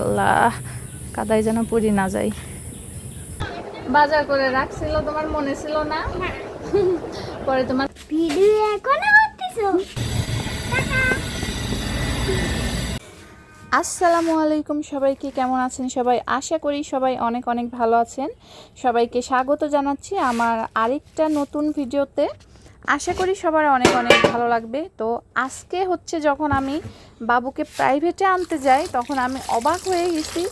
আল্লাহ, কাদায় যেন পড়ি না যাই। বাজার করে রাখছিল, তোমার মনে ছিল না? পরে তোমার ভিডিও এখনো করতেছো? আসসালামু আলাইকুম সবাইকে, কেমন আছেন সবাই? আশা করি সবাই অনেক অনেক ভালো আছেন। সবাইকে স্বাগত জানাচ্ছি আমার আরেকটা নতুন ভিডিওতে। আশা করি সবার অনেক অনেক ভালো লাগবে। তো আজকে হচ্ছে যখন আমি বাবুকে প্রাইভেটে আনতে যাই তখন আমি অবাক হয়ে গেছি।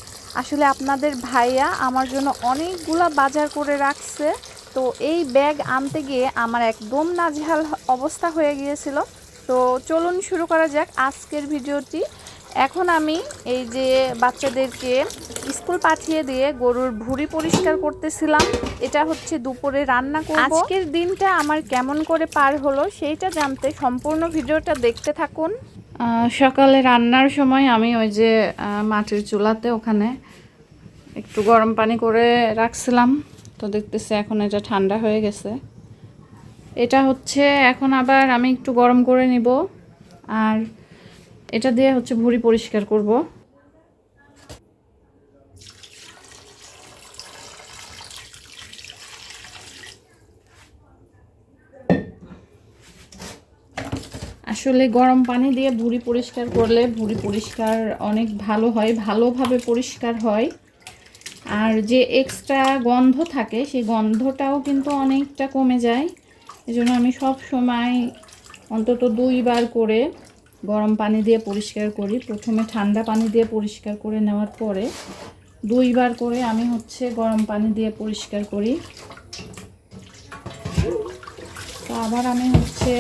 আসলে আপনাদের ভাইয়া আমার জন্য অনেকগুলা বাজার করে রাখছে। তো এই ব্যাগ আনতে গিয়ে আমার একদম নাজেহাল অবস্থা হয়ে গিয়েছিল। তো চলুন শুরু করা যাক আজকের ভিডিওটি। এখন আমি এই যে বাচ্চাদেরকে স্কুল পাঠিয়ে দিয়ে গরুর ভুঁড়ি পরিষ্কার করতেছিলাম। এটা হচ্ছে দুপুরে রান্না করব। আজকের দিনটা আমার কেমন করে পার হলো সেইটা জানতে সম্পূর্ণ ভিডিওটা দেখতে থাকুন। সকালে রান্নার সময় আমি ওই যে মাটির চুলাতে ওখানে একটু গরম পানি করে রাখছিলাম। তো দেখতেছি এখন এটা ঠান্ডা হয়ে গেছে। এটা হচ্ছে এখন আবার আমি একটু গরম করে নিব, আর এটা দিয়ে হচ্ছে ভুঁড়ি পরিষ্কার করব। আসলে গরম পানি দিয়ে ভুঁড়ি পরিষ্কার করলে ভুঁড়ি পরিষ্কার অনেক ভালো হয়, ভালোভাবে পরিষ্কার হয়। আর যে এক্সট্রা গন্ধ থাকে সেই গন্ধটাও কিন্তু অনেকটা কমে যায়। এজন্য আমি সব সময় অন্তত 2 বার করে গরম পানি দিয়ে পরিষ্কার করি। প্রথমে ঠান্ডা পানি দিয়ে পরিষ্কার করে নেওয়ার পরে 2 বার করে আমি হচ্ছে গরম পানি দিয়ে পরিষ্কার করি। তো আবার আমি হচ্ছে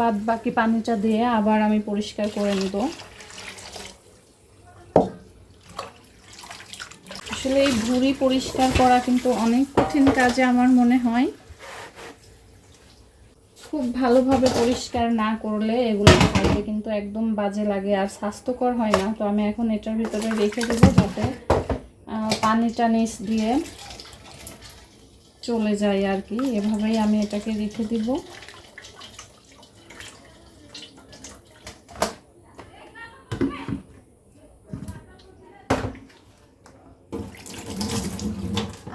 বাদ বাকি পানিটা দিয়ে আবার আমি পরিষ্কার করে নেব। আসলে এই ভুঁড়ি পরিষ্কার করা কিন্তু অনেক কঠিন কাজে আমার মনে হয়। খুব ভালোভাবে পরিষ্কার না করলে এগুলো খাইতে কিন্তু একদম বাজে লাগে আর স্বাস্থ্যকর হয় না। তো আমি এখন এটার ভিতরে রেখে দেবো যাতে পানিটা নিচ দিয়ে চলে যায় আর কি। এভাবেই আমি এটাকে রেখে দিব।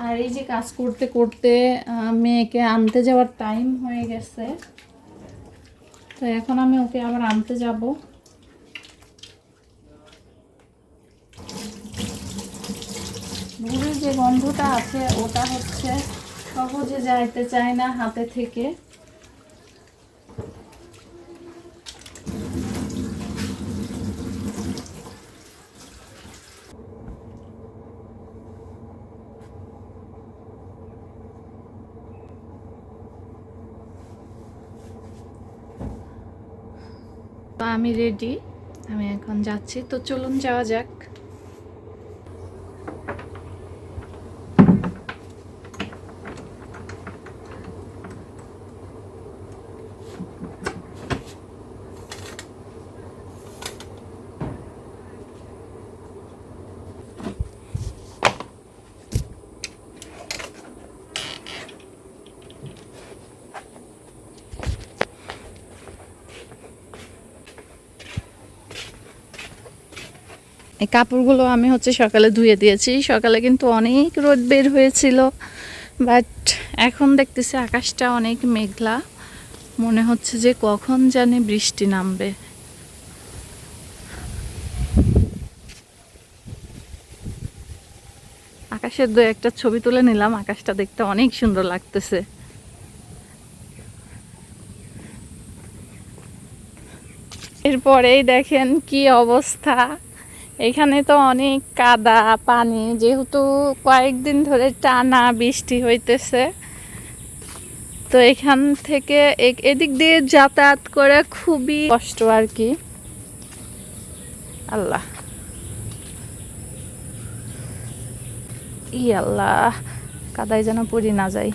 আর এই যে কাজ করতে করতে মেয়েকে আনতে যাওয়ার টাইম হয়ে গেছে। তো এখন আমি ওকে আবার আনতে যাব। ভুঁড়ির যে গন্ধটা আছে ওটা হচ্ছে সহজে যাইতে চায় না হাতে থেকে। তো আমি রেডি, আমি এখন যাচ্ছি। তো চলুন যাওয়া যাক। এই কাপড়গুলো আমি হচ্ছে সকালে ধুয়ে দিয়েছি। সকালে কিন্তু অনেক রোদ বের হয়েছিল, বাট এখন দেখতেছি আকাশটা অনেক মেঘলা। মনে হচ্ছে যে কখন জানি বৃষ্টি নামবে। আকাশের 2-1টা ছবি তুলে নিলাম। আকাশটা দেখতে অনেক সুন্দর লাগতেছে। এরপরেই দেখেন কি অবস্থা। এখানে তো অনেক কাদা পানি, যেহেতু কয়েকদিন ধরে টানা বৃষ্টি হইতেছে। তো এখান থেকে এদিক দিয়ে যাতায়াত করে খুবই কষ্ট আর কি। আল্লাহ, আল্লাহ, কাদায় যেন পড়ি না যাই।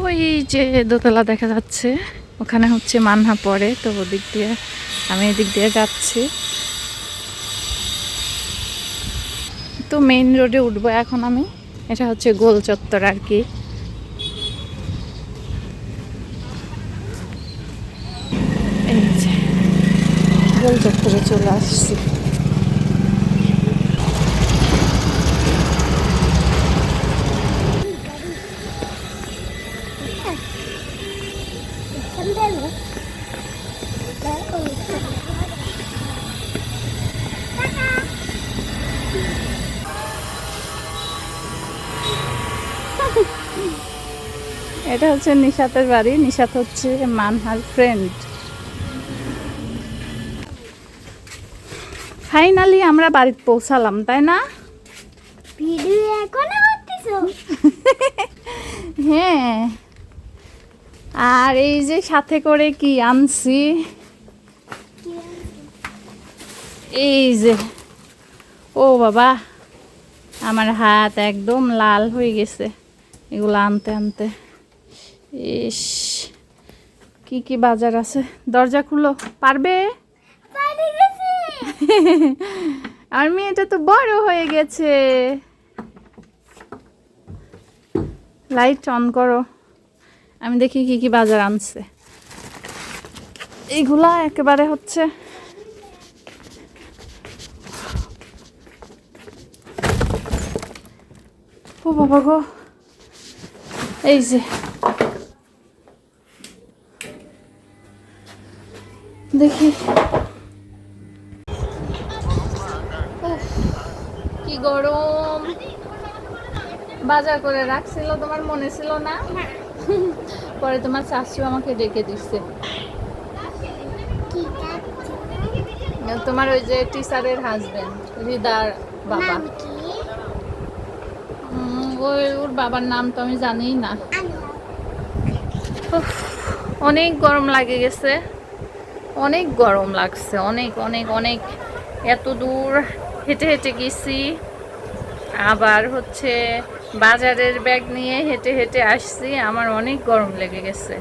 ওই যে দোতলা দেখা যাচ্ছে, ওখানে হচ্ছে মানহা পড়ে। তো ওদিক দিয়ে আমি এদিক দিয়ে যাচ্ছি। তো মেইন রোডে উঠবো এখন আমি। এটা হচ্ছে গোল চত্বর আর কি। গোল চত্বরে চলে আসছি। এটা হচ্ছে নিশাতের বাড়ি। নিশাত হচ্ছে মানহার ফ্রেন্ড। ফাইনালি আমরা বাড়িতে পৌঁছালাম, তাই না? ভিডিও এখনো করতেছো? হ্যাঁ, আর এই যে সাথে করে কি আনছি, এই যে, ও বাবা, আমার হাত একদম লাল হয়ে গেছে এগুলো আনতে আনতে। ইস, কি কি বাজার আছে। দরজা খুলো, পারবে? পানি গেছে। আর মেয়েটা তো বড় হয়ে গেছে। লাইট অন করো, আমি দেখি কি কি বাজার আনছে। এইগুলা একেবারে হচ্ছে ও বাবা গো, এই যে দেখি। উফ, কি গরম। বাজার করে রাখছিল, তোমার মনে ছিল না? পরে তোমার শাশু আমাকে ডেকে দিচ্ছে। কি কাজ? তোমার ওই যে টিচারের হাজবেন্ড, হৃদার বাবা। নাম কি? ওর বাবার নাম তো আমি জানি না। আনোয়ার। উফ, অনেক গরম লাগে গেছে, অনেক গরম লাগছে, অনেক অনেক অনেক। এত দূর হেঁটে হেঁটে গেছি, আবার হচ্ছে বাজারের ব্যাগ নিয়ে হেঁটে হেঁটে আসছি, আমার অনেক গরম লেগে গেছে।